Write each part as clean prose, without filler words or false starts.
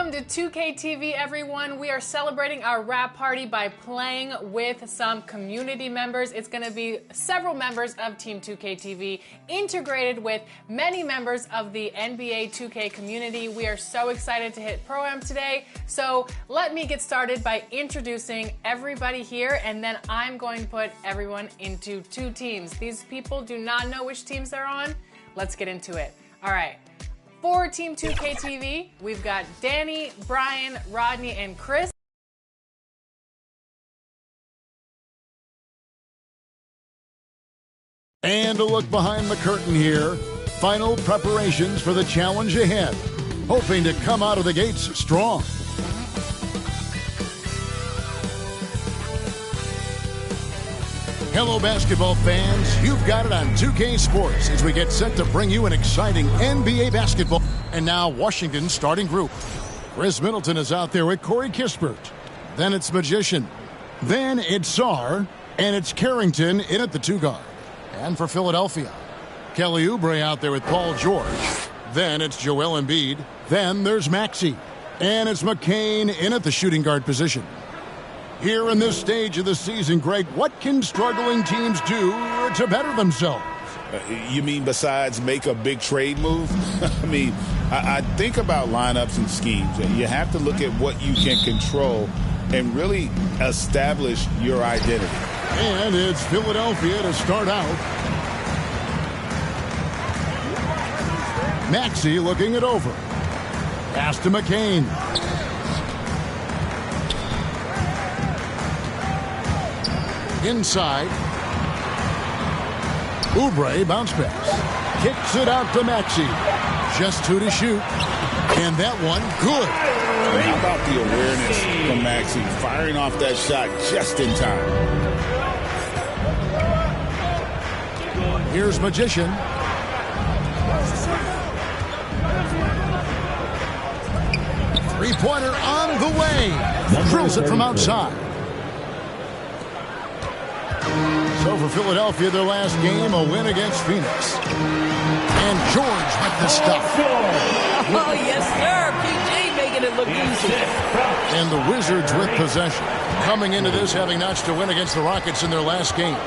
Welcome to 2K TV, everyone. We are celebrating our wrap party by playing with some community members. It's going to be several members of Team 2K TV integrated with many members of the NBA 2K community. We are so excited to hit Pro-Am today. So let me get started by introducing everybody here, and then I'm going to put everyone into two teams. These people do not know which teams they're on. Let's get into it. All right. For Team 2K TV, we've got Danny, Brian, Rodney, and Chris. And a look behind the curtain here. Final preparations for the challenge ahead. Hoping to come out of the gates strong. Hello, basketball fans. You've got it on 2K Sports as we get set to bring you an exciting NBA basketball. And now, Washington's starting group. Chris Middleton is out there with Corey Kispert. Then it's Magician. Then it's Sarr. And it's Carrington in at the two guard. And for Philadelphia, Kelly Oubre out there with Paul George. Then it's Joel Embiid. Then there's Maxey. And it's McCain in at the shooting guard position. Here in this stage of the season, Greg, what can struggling teams do to better themselves? You mean besides make a big trade move? I think about lineups and schemes. You have to look at what you can control and really establish your identity. And it's Philadelphia to start out. Maxey looking it over. Pass to McCain. Inside. Oubre bounce pass. Kicks it out to Maxey. Just two to shoot. And that one, good. And how about the awareness from Maxey, firing off that shot just in time. Here's Magician. Three-pointer on the way. Drills it from outside. So for Philadelphia, their last game, a win against Phoenix. And George with the stuff. Oh, yes, sir. PJ making it look easy. And the Wizards with possession. Coming into this, having notched a win against the Rockets in their last game.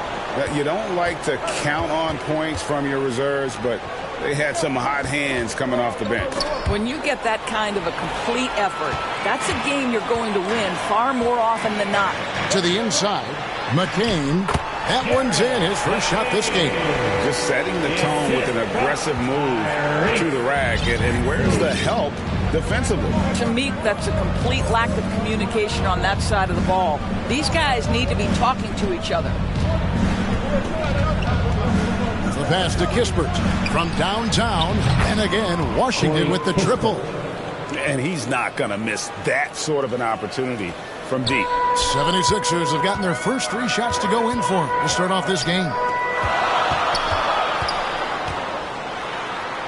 You don't like to count on points from your reserves, but they had some hot hands coming off the bench. When you get that kind of a complete effort, that's a game you're going to win far more often than not. To the inside, McCain. That one's in, his first shot this game. Just setting the tone with an aggressive move to the rack. And where's the help defensively? To me, that's a complete lack of communication on that side of the ball. These guys need to be talking to each other. The pass to Kispert from downtown. And again, Washington with the triple. And he's not going to miss that sort of an opportunity from deep. 76ers have gotten their first three shots to go in for to start off this game.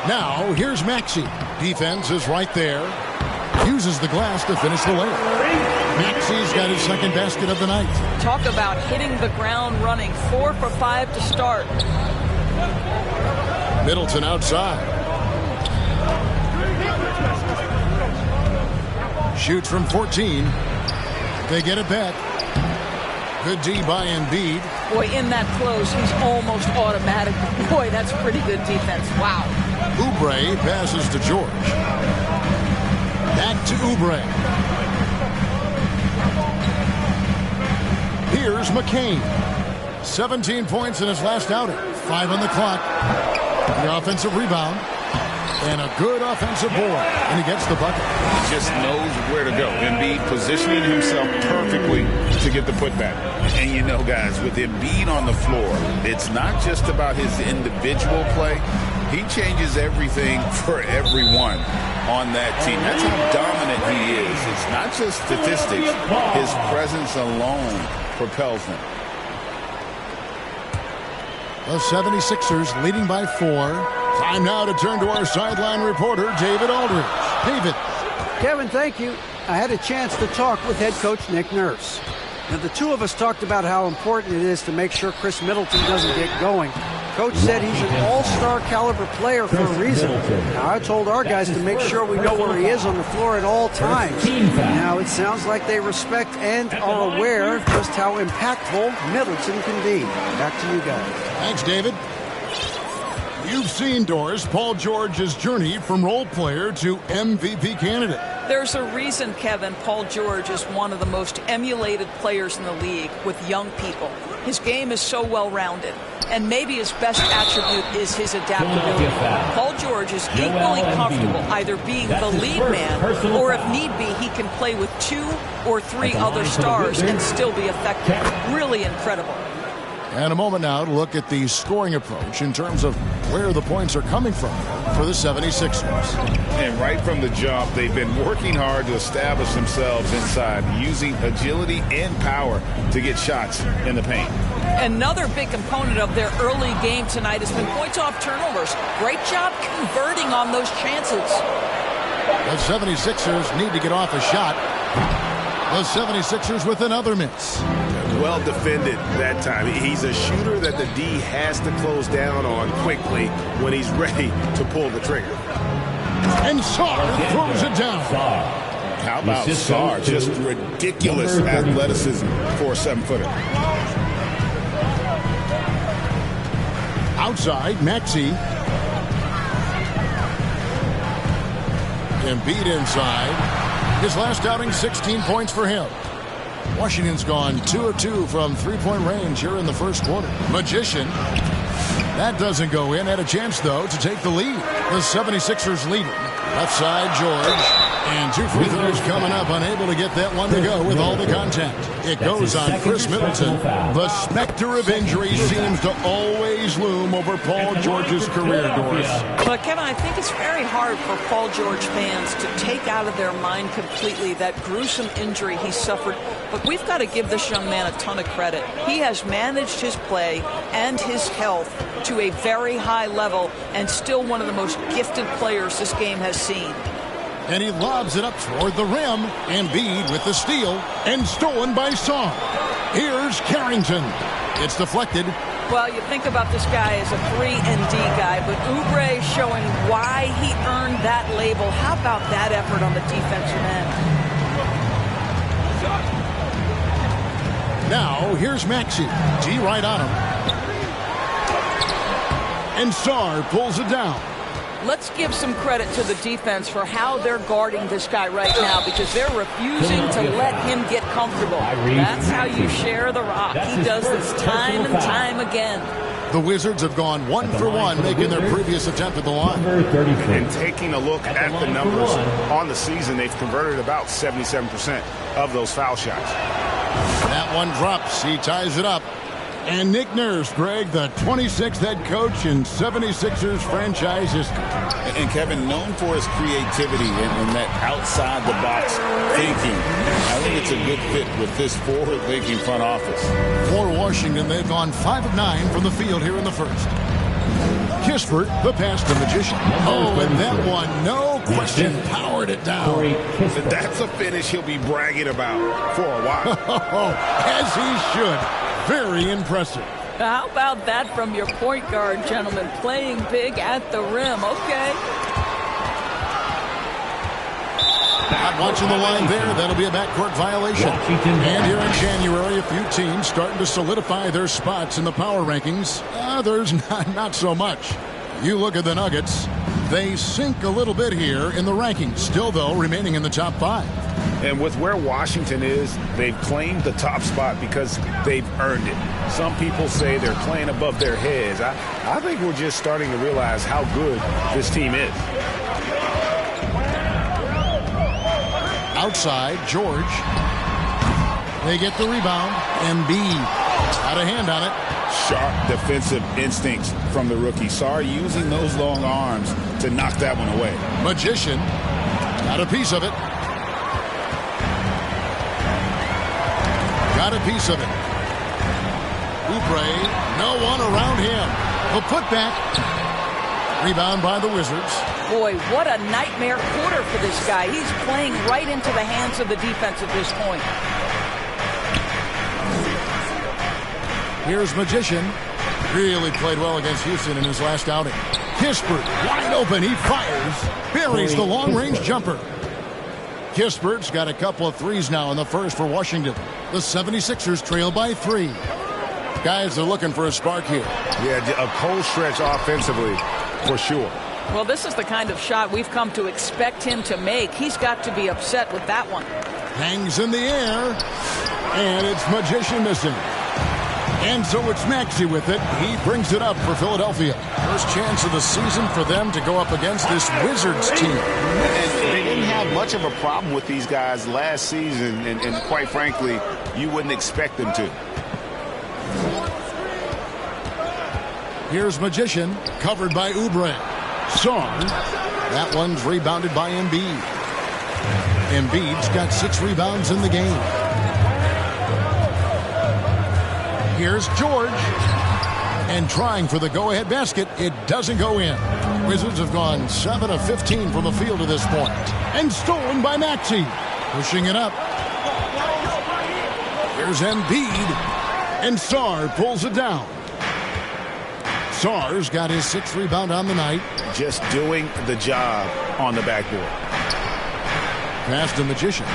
Now, here's Maxey. Defense is right there. Uses the glass to finish the layup. Maxey's got his second basket of the night. Talk about hitting the ground running. 4 for 5 to start. Middleton outside. Shoots from 14. They get it back. Good D by Embiid. Boy, in that close, he's almost automatic. Boy, that's pretty good defense. Wow. Oubre passes to George. Back to Oubre. Here's McCain. 17 points in his last outing. 5 on the clock. The offensive rebound. And a good offensive board. And he gets the bucket. He just knows where to go. Embiid positioning himself perfectly to get the putback. And you know, guys, with Embiid on the floor, it's not just about his individual play. He changes everything for everyone on that team. That's how dominant he is. It's not just statistics. His presence alone propels them. The 76ers leading by 4. Time now to turn to our sideline reporter, David Aldridge. David. Kevin, thank you. I had a chance to talk with head coach Nick Nurse. Now, the two of us talked about how important it is to make sure Chris Middleton doesn't get going. Coach said he's an all-star caliber player for a reason. Now, I told our guys to make sure we know where he is on the floor at all times. Now, it sounds like they respect and are aware just how impactful Middleton can be. Back to you guys. Thanks, David. You've seen, Doris, Paul George's journey from role player to MVP candidate. There's a reason, Kevin, Paul George is one of the most emulated players in the league with young people. His game is so well-rounded, and maybe his best attribute is his adaptability. Paul George is equally comfortable either being the lead man, or if need be, he can play with 2 or 3 other stars and still be effective. Really incredible. And a moment now to look at the scoring approach in terms of where the points are coming from for the 76ers. And right from the jump, they've been working hard to establish themselves inside, using agility and power to get shots in the paint. Another big component of their early game tonight has been points off turnovers. Great job converting on those chances. The 76ers need to get off a shot. The 76ers with another miss. Well defended that time. He's a shooter that the D has to close down on quickly when he's ready to pull the trigger. And Sarr throws it down. How about Sarr? Just ridiculous athleticism for a 7-footer. Outside, Maxey. Embiid inside. His last outing, 16 points for him. Washington's gone 2 of 2 from three-point range here in the first quarter. Magician. That doesn't go in. Had a chance, though, to take the lead. The 76ers leading. Left side, George. And 2 free throws coming up. Unable to get that one to go with all the contact. It goes on Chris Middleton. The specter of injury seems to always loom over Paul George's career, Doris. But, Kevin, I think it's very hard for Paul George fans to take out of their mind completely that gruesome injury he suffered. But we've got to give this young man a ton of credit. He has managed his play and his health to a very high level and still one of the most gifted players this game has seen. And he lobs it up toward the rim. Embiid with the steal and stolen by Sarr. Here's Carrington. It's deflected. Well, you think about this guy as a 3-and-D guy, but Oubre showing why he earned that label. How about that effort on the defensive end? Now, here's Maxey. G right on him. And Sarr pulls it down. Let's give some credit to the defense for how they're guarding this guy right now, because they're refusing to let him get comfortable. That's how you share the rock. He does this time and time again. The Wizards have gone 1 for 1, making their previous attempt at the line. And taking a look at the numbers on the season, they've converted about 77% of those foul shots. That one drops. He ties it up. And Nick Nurse, Greg, the 26th head coach in 76ers franchise history. And Kevin, known for his creativity and that outside-the-box thinking, I think it's a good fit with this forward-thinking front office. For Washington, they've gone 5 of 9 from the field here in the first. Kispert, the pass to Magician. Oh, and that one, no question, powered it down. That's a finish he'll be bragging about for a while. As he should. Very impressive. How about that from your point guard, gentlemen? Playing big at the rim. Okay. Not watching the line there. That'll be a backcourt violation. And here in January, a few teams starting to solidify their spots in the power rankings. Others, not so much. You look at the Nuggets. They sink a little bit here in the rankings. Still, though, remaining in the top 5. And with where Washington is, they've claimed the top spot because they've earned it. Some people say they're playing above their heads. I think we're just starting to realize how good this team is. Outside, George. They get the rebound. Embiid out of hand on it. Sharp defensive instincts from the rookie. Sarr using those long arms to knock that one away. Magician got a piece of it. Got a piece of it. Oubre, no one around him. The putback. Rebound by the Wizards. Boy, what a nightmare quarter for this guy. He's playing right into the hands of the defense at this point. Here's Magician. Really played well against Houston in his last outing. Kispert, wide open, he fires. Buries the long-range jumper. Kispert's got a couple of threes now in the first for Washington. The 76ers trail by 3. Guys are looking for a spark here. Yeah, a cold stretch offensively, for sure. Well, this is the kind of shot we've come to expect him to make. He's got to be upset with that one. Hangs in the air. And it's Magician missing. And so it's Maxey with it. He brings it up for Philadelphia. First chance of the season for them to go up against this Wizards team. And they didn't have much of a problem with these guys last season, and quite frankly, you wouldn't expect them to. Here's Magician, covered by Oubre. Song. That one's rebounded by Embiid. Embiid's got 6 rebounds in the game. Here's George. And trying for the go-ahead basket, it doesn't go in. Wizards have gone 7 of 15 from the field to this point. And stolen by Maxey. Pushing it up. Here's Embiid. And Sarr pulls it down. Sarr's got his 6th rebound on the night. Just doing the job on the backboard. Pass to Magician.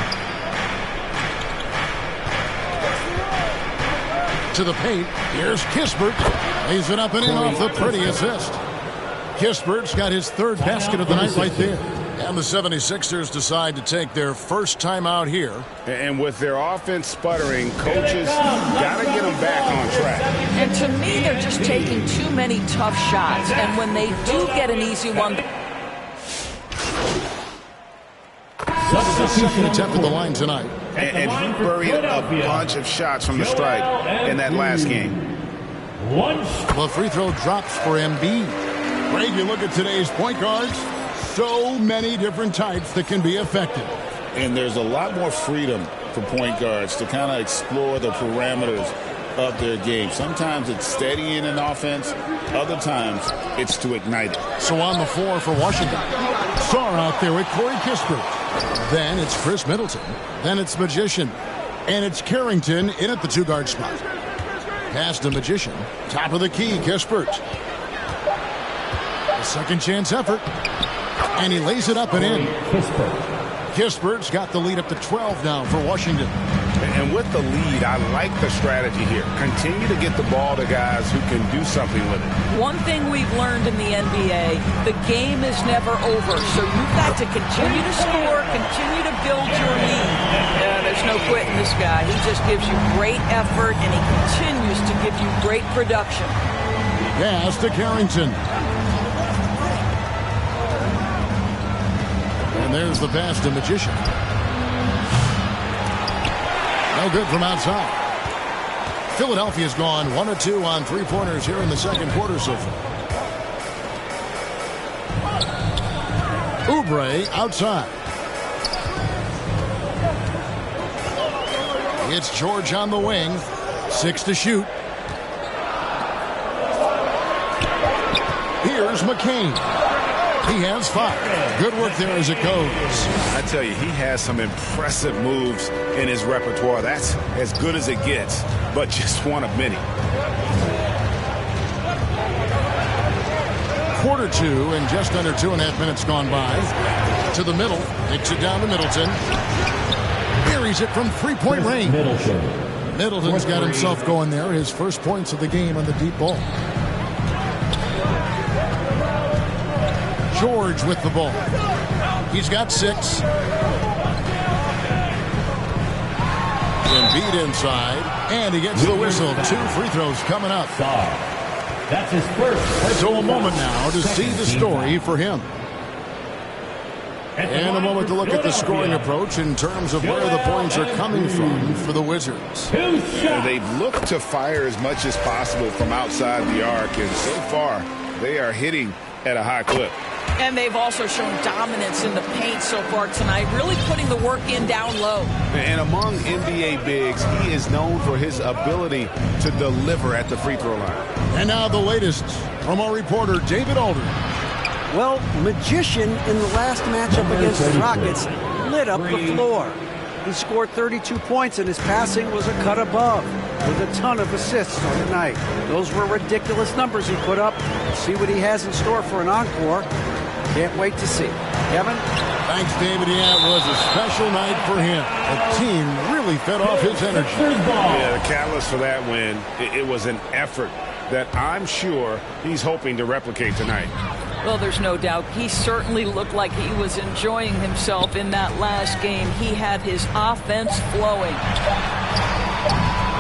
To the paint. Here's Kispert. Lays it up and in off the pretty assist. Kispert's got his 3rd basket of the night right there. And the 76ers decide to take their first time out here. And with their offense sputtering, coaches got to get them back on track. And to me, they're just taking too many tough shots. And when they do get an easy one... Second attempt at the line tonight. And he buried a bunch of shots from the stripe in that last game. The free throw drops for Embiid. Greg, you look at today's point guards, so many different types that can be effective. And there's a lot more freedom for point guards to kind of explore the parameters of their game. Sometimes it's steadying an offense. Other times it's to ignite it. So on the floor for Washington, Sarr out there with Corey Kispert. Then it's Chris Middleton. Then it's Magician. And it's Carrington in at the 2-guard spot. Pass to Magician. Top of the key, Kispert. A second chance effort. And he lays it up and in. Kispert's got the lead up to 12 now for Washington. And with the lead, I like the strategy here. Continue to get the ball to guys who can do something with it. One thing we've learned in the NBA, the game is never over. So you've got to continue to score, continue to build your lead. There's no quitting this guy. He just gives you great effort, and he continues to give you great production. Pass to Carrington. And there's the pass to Magician. No good from outside. Philadelphia's gone 1 of 2 on 3-pointers here in the second quarter so far. Oubre outside. It's George on the wing. 6 to shoot. Here's McCain. He has 5. Good work there as it goes. I tell you, he has some impressive moves in his repertoire. That's as good as it gets, but just one of many. Quarter 2 and just under 2.5 minutes gone by. To the middle. Takes it down to Middleton. Buries it from 3-point range. Middleton's got himself going there. His first points of the game on the deep ball. George with the ball. He's got 6. Embiid inside, and he gets the whistle. 2 free throws coming up. That's his first. So a moment now to see the story for him. And a moment to look at the scoring approach in terms of where the points are coming from for the Wizards. They've looked to fire as much as possible from outside the arc, and so far they are hitting at a high clip. And they've also shown dominance in the paint so far tonight, really putting the work in down low. And among NBA bigs, he is known for his ability to deliver at the free throw line. And now the latest from our reporter, David Alden. Well, Magician in the last matchup against the Rockets lit up the floor. He scored 32 points, and his passing was a cut above. with a ton of assists on the night. Those were ridiculous numbers he put up. See what he has in store for an encore. Can't wait to see. Kevin? Thanks, David. Yeah, it was a special night for him. The team really fed off his energy. Yeah, the catalyst for that win, it was an effort that I'm sure he's hoping to replicate tonight. Well, there's no doubt. He certainly looked like he was enjoying himself in that last game. He had his offense flowing.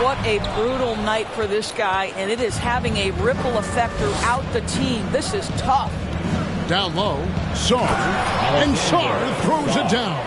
What a brutal night for this guy, and it is having a ripple effect throughout the team. This is tough. Down low, Sarr, and Sarr throws it down.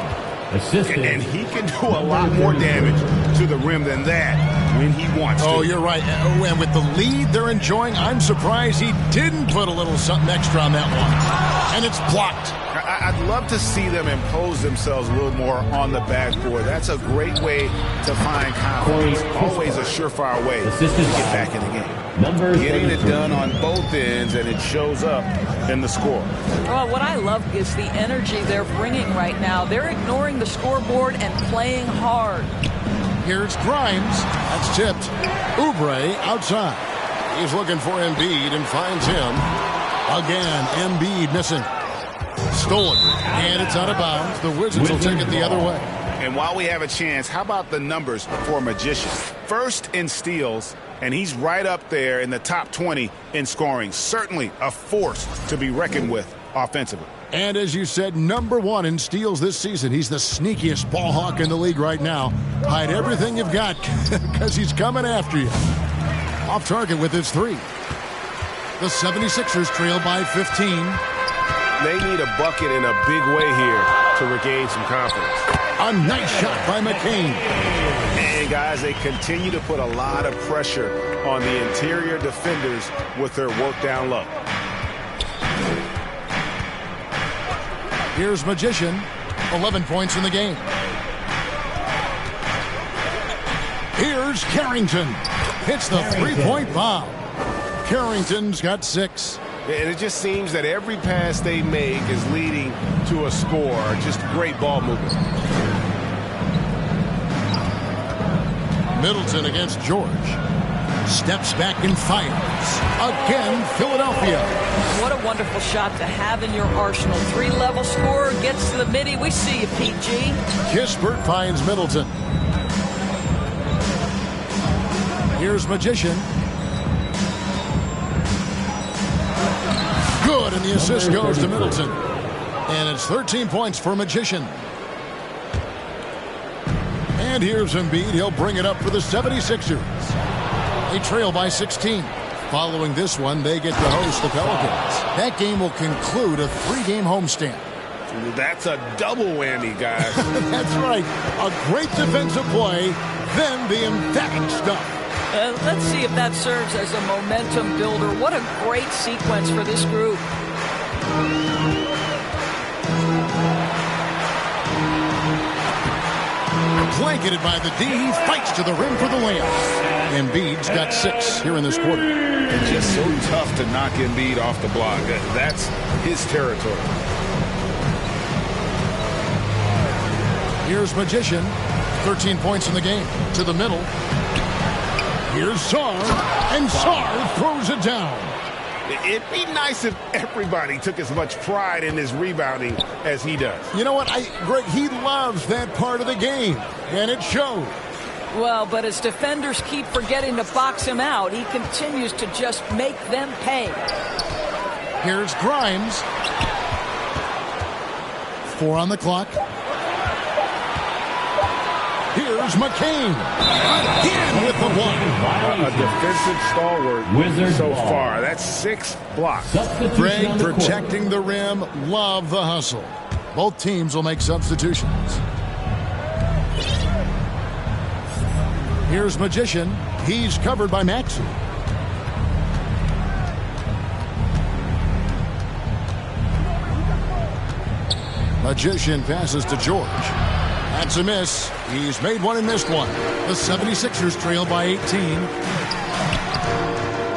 And he can do a lot more damage to the rim than that when he wants to. Oh, you're right. And with the lead they're enjoying, I'm surprised he didn't put a little something extra on that one. And it's blocked. I'd love to see them impose themselves a little more on the backboard. That's a great way to find confidence. Always a surefire way to get back in the game. Getting it done on both ends, and it shows up in the score. Well, what I love is the energy they're bringing right now. They're ignoring the scoreboard and playing hard. Here's Grimes. That's tipped. Oubre outside. He's looking for Embiid and finds him. Again, Embiid missing. Stolen. And it's out of bounds. The Wizards will take it the other way. And while we have a chance, how about the numbers for Magician? First in steals, and he's right up there in the top 20 in scoring. Certainly a force to be reckoned with offensively. And as you said, #1 in steals this season. He's the sneakiest ball hawk in the league right now. Hide everything you've got because he's coming after you. Off target with his three. The 76ers trail by 15. They need a bucket in a big way here to regain some confidence. A nice shot by McCain. And guys, they continue to put a lot of pressure on the interior defenders with their work down low. Here's Magician, 11 points in the game. Here's Carrington. Hits the three-point bomb. Carrington's got 6. And it just seems that every pass they make is leading to a score. Just great ball movement. Middleton against George. Steps back and fires. Again, Philadelphia. What a wonderful shot to have in your arsenal. 3-level scorer gets to the midi. We see you, PG. Kispert finds Middleton. Here's Magician. Good, and the assist goes to Middleton. And it's 13 points for Magician. And here's Embiid. He'll bring it up for the 76ers. They trail by 16. Following this one, they get to host the Pelicans. That game will conclude a 3-game homestand. That's a double whammy, guys. That's right. A great defensive play, then the emphatic stuff. Let's see if that serves as a momentum builder. What a great sequence for this group. Blanketed by the D, he fights to the rim for the layup. Embiid's got 6 here in this quarter. It's just so tough to knock Embiid off the block. That's his territory. Here's Magician, 13 points in the game. To the middle. Here's Sarr, and Sarr throws it down. It'd be nice if everybody took as much pride in his rebounding as he does. You know what, Greg, he loves that part of the game, and it shows. Well, but as defenders keep forgetting to box him out, he continues to just make them pay. Here's Grimes. 4 on the clock. Here's McCain. Again with the one. A defensive stalwart so far. That's 6 blocks. Greg protecting the rim. Love the hustle. Both teams will make substitutions. Here's Magician. He's covered by Maxey. Magician passes to George. That's a miss. He's made one and missed one. The 76ers trail by 18.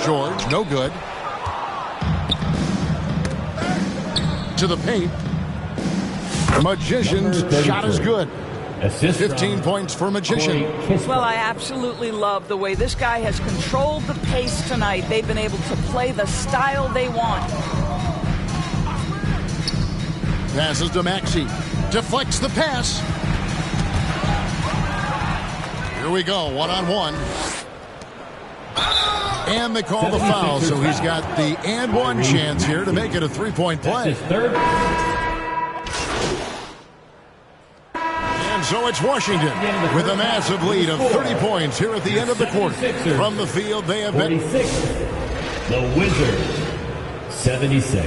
George, no good. To the paint. Magician's shot is good. Assist 15 points for Magician. Well, I absolutely love the way this guy has controlled the pace tonight. They've been able to play the style they want. Passes to Maxey. Deflects the pass. Here we go, one-on-one. And they call the foul, so he's got the and one chance here to make it a three-point play. And so it's Washington with a massive lead of 30 points here at the end of the quarter. From the field, they have been... The Wizards, 76.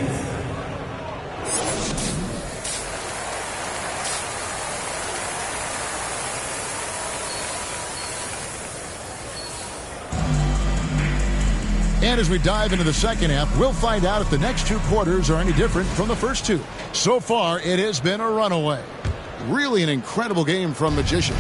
And as we dive into the second half, we'll find out if the next two quarters are any different from the first two. So far, it has been a runaway. Really an incredible game from Magician.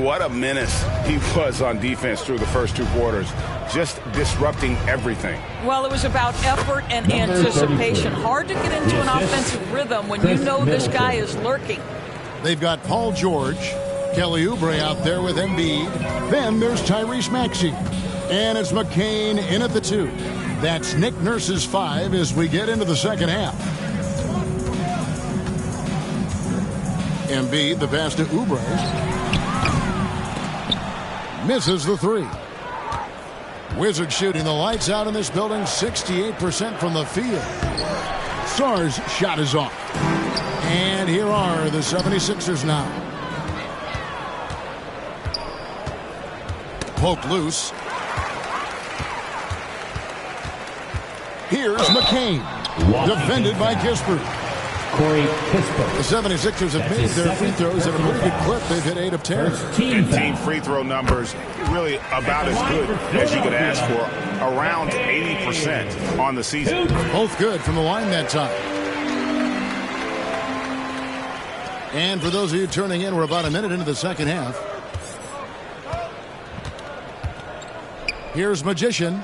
What a menace he was on defense through the first two quarters, just disrupting everything. Well, it was about effort and anticipation. Hard to get into an offensive rhythm when you know this guy is lurking. They've got Paul George, Kelly Oubre out there with Embiid. Then there's Tyrese Maxey. And it's McCain in at the 2. That's Nick Nurse's 5 as we get into the second half. Embiid, the pass to Oubre. Misses the 3. Wizards shooting the lights out in this building, 68% from the field. Sarr's shot is off. And here are the 76ers now. Poked loose. Here's McCain, defended by Kispert. The 76ers have made their free throws at a pretty good clip. They've hit 8 of 10. And team free throw numbers really about as good as you could ask for. Around 80% on the season. Both good from the line that time. And for those of you turning in, we're about a minute into the second half. Here's Magician.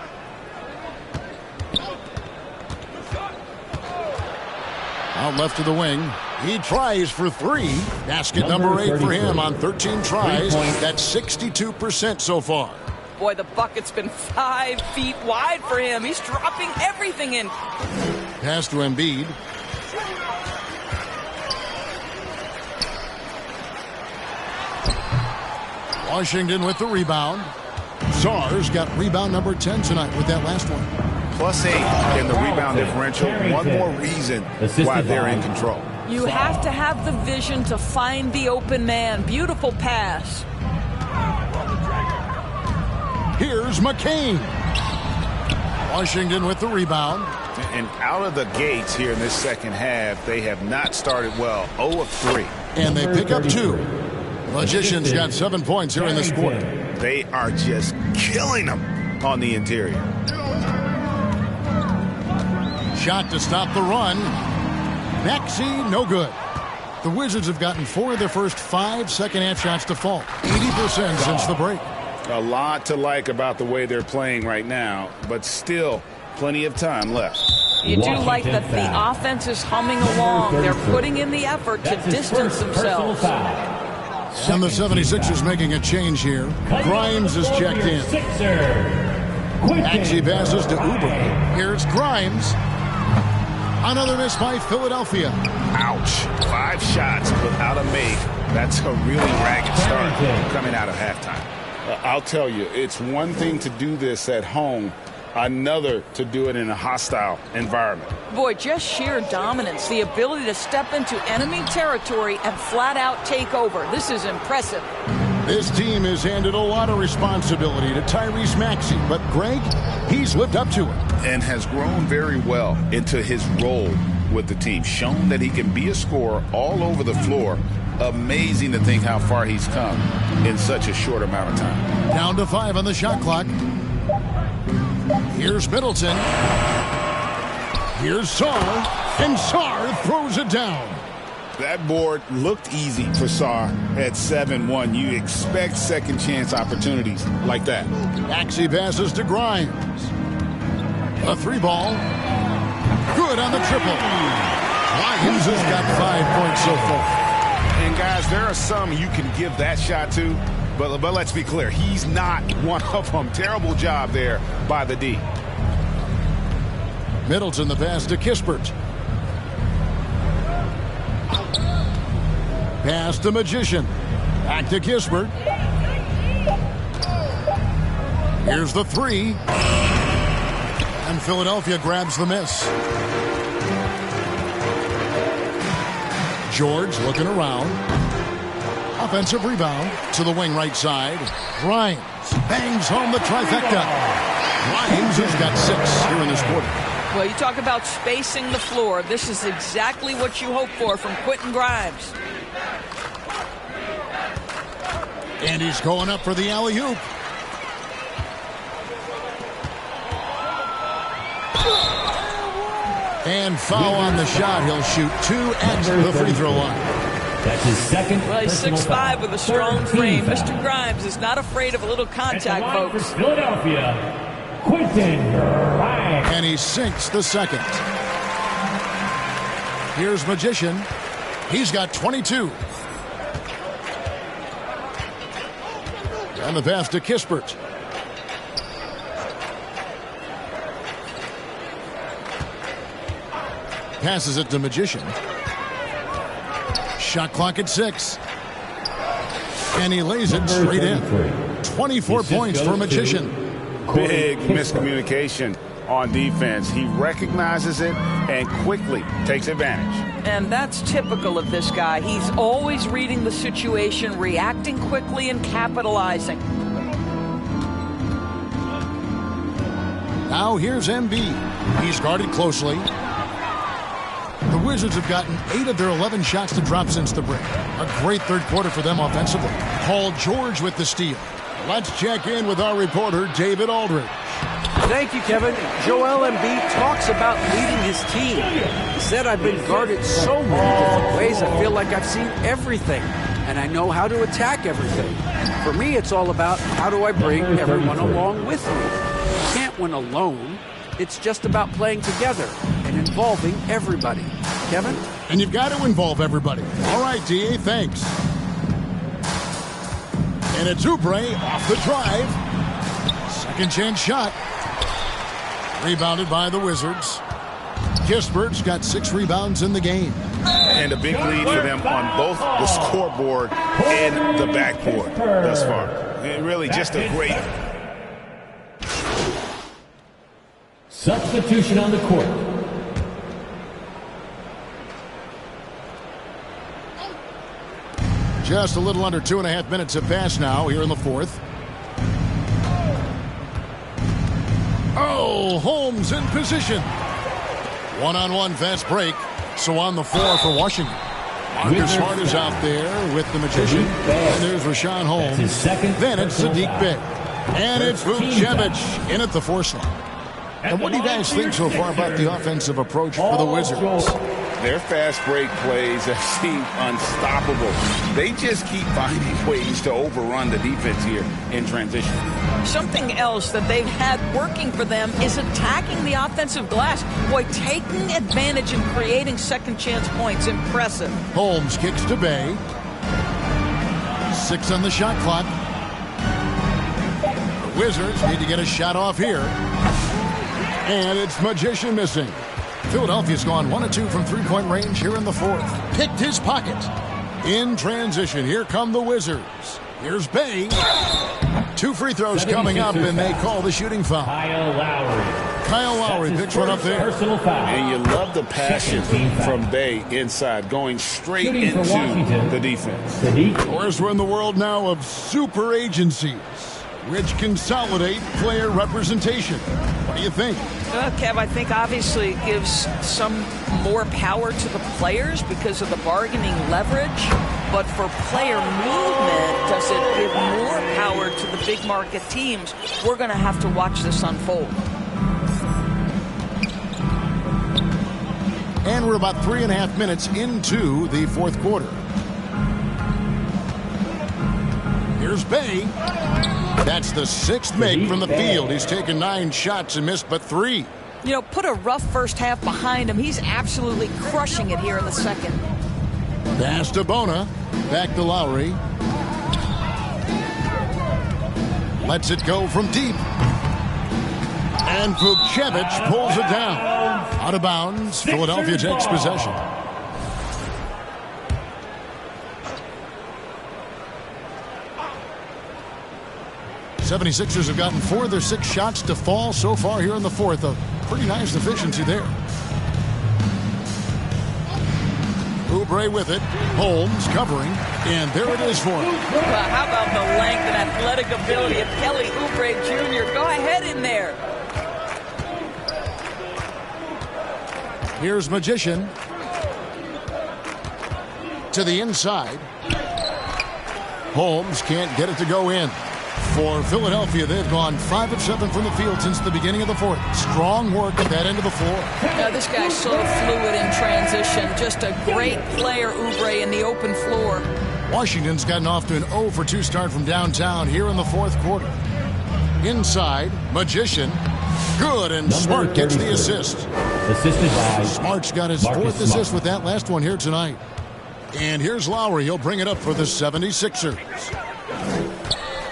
Out left to the wing. He tries for 3. Basket number 8 for him on 13 tries. That's 62% so far. Boy, the bucket's been 5 feet wide for him. He's dropping everything in. Pass to Embiid. Washington with the rebound. Sarr's got rebound number 10 tonight with that last one. +8 in the rebound differential. One more reason why they're in control. You have to have the vision to find the open man. Beautiful pass. Here's McCain. Washington with the rebound. And out of the gates here in this second half, they have not started well. 0 of 3. And they pick up 2. Magician's got 7 points here in this quarter. They are just killing them on the interior. Shot to stop the run. Maxey, no good. The Wizards have gotten 4 of their first 5 second-half shots to fall. 80% since the break. A lot to like about the way they're playing right now, but still plenty of time left. You do like that the offense is humming along. They're putting in the effort to distance themselves. And the 76ers making a change here. Grimes is checked in. Maxey passes to Oubre. Here's Grimes. Another miss by Philadelphia. Ouch. 5 shots without a make. That's a really ragged start coming out of halftime. I'll tell you, it's one thing to do this at home, another to do it in a hostile environment. Boy, just sheer dominance, the ability to step into enemy territory and flat out take over. This is impressive. This team has handed a lot of responsibility to Tyrese Maxey, but Greg, he's lived up to it. And has grown very well into his role with the team. Shown that he can be a scorer all over the floor. Amazing to think how far he's come in such a short amount of time. Down to 5 on the shot clock. Here's Middleton. Here's Sarr. And Sarr throws it down. That board looked easy for Sarr at 7-1. You expect second chance opportunities like that. Maxey passes to Grimes. A 3-ball. Good on the triple. Grimes has got 5 points so far. And And guys, there are some you can give that shot to, but let's be clear, he's not one of them. Terrible job there by the D. Middleton the pass to Kispert. Pass to Magician. Back to Kispert. Here's the three. And Philadelphia grabs the miss. George looking around. Offensive rebound to the wing right side. Grimes bangs home the trifecta. Grimes has got 6 here in this quarter. Well, you talk about spacing the floor. This is exactly what you hope for from Quentin Grimes. And he's going up for the alley-oop. And foul on the shot. He'll shoot 2 at the free throw line. That's his second. Well, he's 6'5" with a strong frame. Mr. Grimes is not afraid of a little contact, folks. For Philadelphia, Quentin Grimes. And he sinks the second. Here's Magician. He's got 22. And the pass to Kispert. Passes it to Magician. Shot clock at 6. And he lays it straight in. 24 points for Magician. Big miscommunication on defense. He recognizes it and quickly takes advantage. And that's typical of this guy. He's always reading the situation, reacting quickly, and capitalizing. Now here's Embiid. He's guarded closely. The Wizards have gotten 8 of their 11 shots to drop since the break. A great third quarter for them offensively. Paul George with the steal. Let's check in with our reporter, David Aldridge. Thank you, Kevin. Joel Embiid talks about leading his team. He said, I've been guarded so many different ways, I feel like I've seen everything, and I know how to attack everything. For me, it's all about how do I bring everyone along with me. You can't win alone. It's just about playing together and involving everybody. Kevin? And you've got to involve everybody. All right, D.A., thanks. And it's Oubre off the drive. Second chance shot. Rebounded by the Wizards. Kispert's got 6 rebounds in the game. And a big lead for them on both the scoreboard and the backboard thus far. Really just a great... Substitution on the court. Just a little under 2.5 minutes have passed now here in the fourth. Oh, Holmes in position. One-on-one fast break. So on the floor for Washington. Marcus Smart is out there with the Magician. And there's Rashawn Holmes. Then it's Sadiq Bey. And it's Vucevic in at the force line. And what do you guys think so far about the offensive approach for the Wizards? Their fast break plays have seemed unstoppable. They just keep finding ways to overrun the defense here in transition. Something else that they've had working for them is attacking the offensive glass. Boy, taking advantage and creating second chance points. Impressive. Holmes kicks to Bey. 6 on the shot clock. The Wizards need to get a shot off here. And it's Magician missing. Philadelphia's gone 1 of 2 from three-point range here in the fourth. Picked his pocket. In transition, here come the Wizards. Here's Bey. 2 free throws coming up, and they call the shooting foul. Kyle Lowry picks one up there. And you love the passion from Bey inside, going straight into the defense. Of course, we're in the world now of super agencies, which consolidate player representation. What do you think? Kev, I think obviously it gives some more power to the players because of the bargaining leverage. But for player movement, does it give more power to the big market teams? We're going to have to watch this unfold. And we're about 3.5 minutes into the fourth quarter. Here's Bey. That's the 6th make from the field. He's taken 9 shots and missed but 3. You know, put a rough first half behind him. He's absolutely crushing it here in the second. Pass to Bona. Back to Lowry. Lets it go from deep. And Vukcevic pulls it down. Out of bounds. Philadelphia takes possession. The 76ers have gotten 4 of their 6 shots to fall so far here in the fourth. A pretty nice efficiency there. Oubre with it. Holmes covering. And there it is for him. Well, how about the length and athletic ability of Kelly Oubre Jr.? Go ahead in there. Here's Magician. To the inside. Holmes can't get it to go in. For Philadelphia, they've gone 5 of 7 from the field since the beginning of the fourth. Strong work at that end of the floor. Now, this guy's so fluid in transition. Just a great player, Oubre, in the open floor. Washington's gotten off to an 0 for 2 start from downtown here in the fourth quarter. Inside, Magician. Good, and Smart gets the assist. Assisted by Smart's got his fourth assist with that last one here tonight. And here's Lowry. He'll bring it up for the 76ers.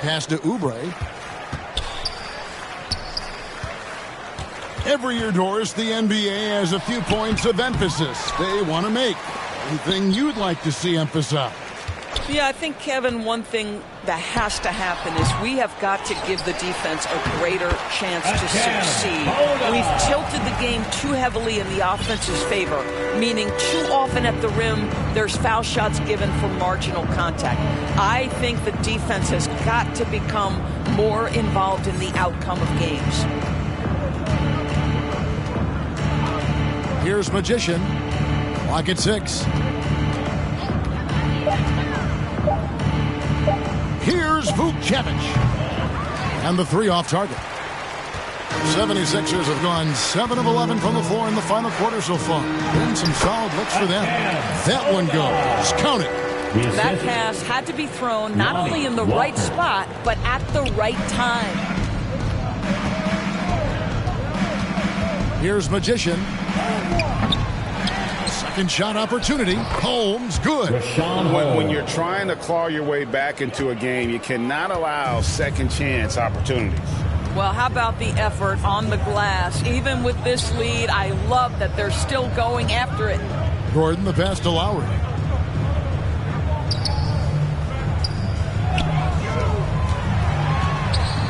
Pass to Oubre. Every year, Doris, the NBA has a few points of emphasis they want to make. Anything you'd like to see emphasized? Yeah, I think, Kevin, one thing that has to happen is we have got to give the defense a greater chance to succeed. We've tilted the game too heavily in the offense's favor, meaning too often at the rim there's foul shots given for marginal contact. I think the defense has got to become more involved in the outcome of games. Here's Magician. Clock at 6. Here's Vukcevic. And the 3 off target. 76ers have gone 7 of 11 from the floor in the final quarter so far. Been some solid looks for them. That one goes. Count it. That pass had to be thrown not only in the right spot, but at the right time. Here's Magician. Second shot opportunity. Holmes, good. When you're trying to claw your way back into a game, you cannot allow second chance opportunities. Well, how about the effort on the glass? Even with this lead, I love that they're still going after it. Gordon, the pass to Lowry.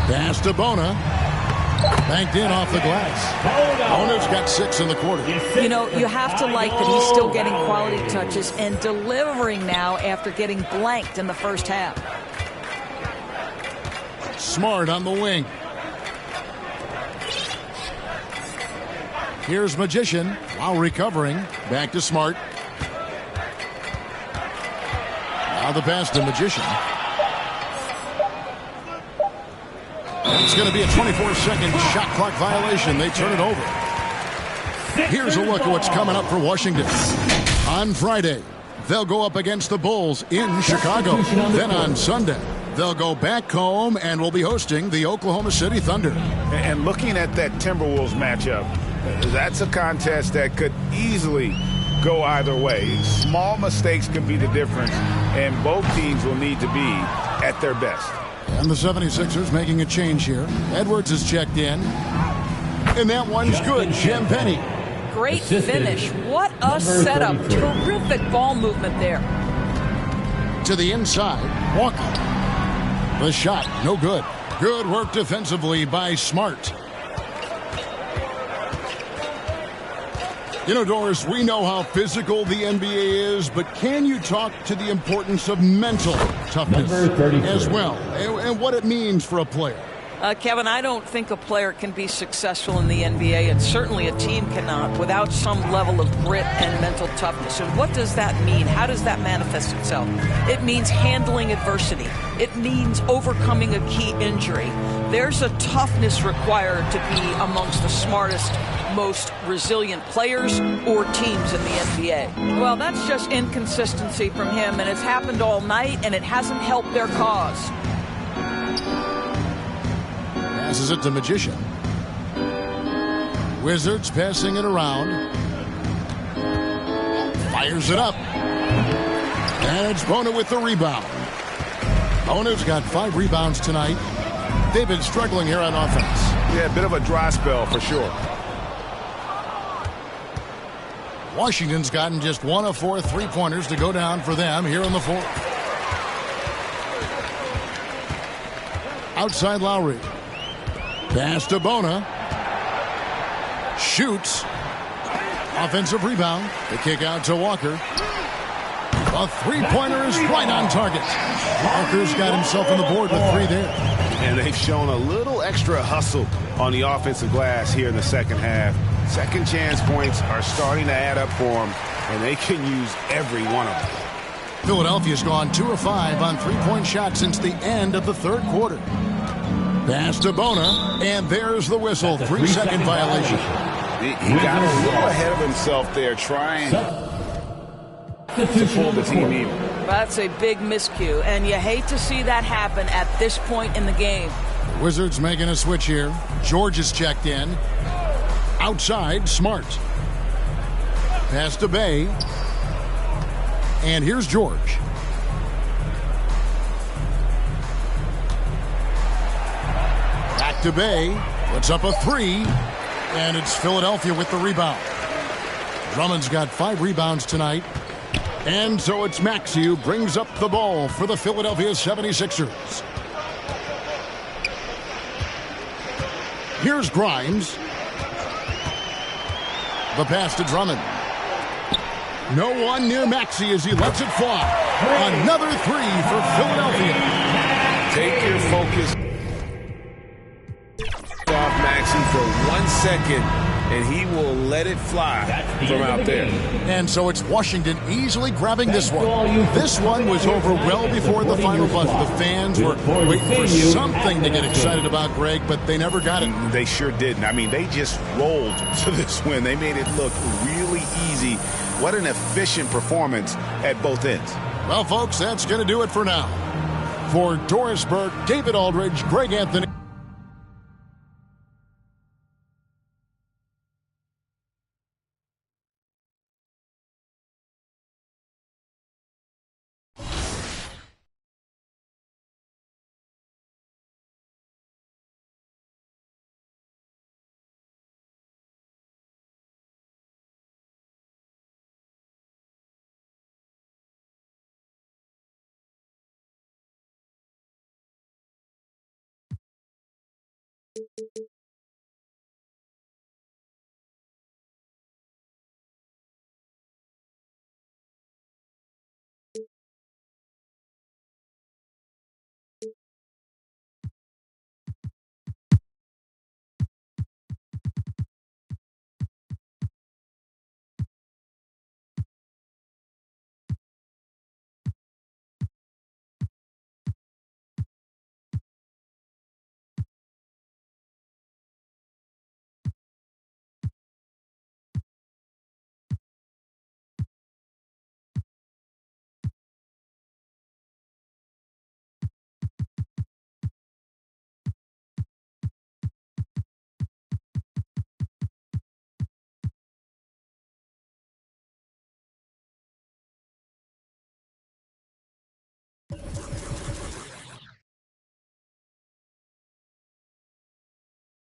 Pass to Bona. Banked in off the glass. Bona's got 6 in the quarter. You know, you have to like that he's still getting quality touches and delivering now after getting blanked in the first half. Smart on the wing. Here's Magician. Lowry covering. Back to Smart. Now the pass to Magician. It's going to be a 24-second shot clock violation. They turn it over. Here's a look at what's coming up for Washington. On Friday, they'll go up against the Bulls in Chicago. Then on Sunday, they'll go back home and will be hosting the Oklahoma City Thunder. And looking at that Timberwolves matchup, that's a contest that could easily go either way. Small mistakes can be the difference, and both teams will need to be at their best. And the 76ers making a change here. Edwards is checked in. And that one's good. Champagny. Great finish. What a setup. Terrific ball movement there. To the inside. Walker. The shot. No good. Good work defensively by Smart. You know, Doris, we know how physical the NBA is, but can you talk to the importance of mental toughness as well, and what it means for a player? Kevin, I don't think a player can be successful in the NBA, and certainly a team cannot, without some level of grit and mental toughness. And what does that mean? How does that manifest itself? It means handling adversity. It means overcoming a key injury. There's a toughness required to be amongst the smartest, most resilient players or teams in the NBA. Well, that's just inconsistency from him, and it's happened all night, and it hasn't helped their cause. Passes it to Magician. Wizards passing it around. Fires it up. And it's Bona with the rebound. Bona's got 5 rebounds tonight. They've been struggling here on offense. Yeah, a bit of a dry spell for sure. Washington's gotten just 1 of 4 3-pointers to go down for them here in the fourth. Outside Lowry. Pass to Bona. Shoots. Offensive rebound. The kick out to Walker. A 3-pointer is right on target. Walker's got himself on the board with 3 there. And they've shown a little extra hustle on the offensive glass here in the second half. Second chance points are starting to add up for them, and they can use every one of them. Philadelphia's gone 2 of 5 on 3-point shots since the end of the third quarter. Pass to Bona, and there's the whistle. 3-second violation. He got a little ahead of himself there, trying to pull the team even. That's a big miscue, and you hate to see that happen at this point in the game. Wizards making a switch here. George is checked in. Outside, Smart. Pass to Bay. And here's George. Back to Bay. Puts up a 3. And it's Philadelphia with the rebound. Drummond's got 5 rebounds tonight. And so it's Maxey who brings up the ball for the Philadelphia 76ers. Here's Grimes. The pass to Drummond. No one near Maxey as he lets it fly. Another 3 for Philadelphia. Take your focus off Maxey for 1 second, and he will let it fly from out there. And so it's Washington easily grabbing this one. This one was over well before the final buzzer. The fans were waiting for something to get excited about, Greg, but they never got it. They sure didn't. I mean, they just rolled to this win. They made it look really easy. What an efficient performance at both ends. Well, folks, that's going to do it for now. For Doris Burke, David Aldridge, Greg Anthony.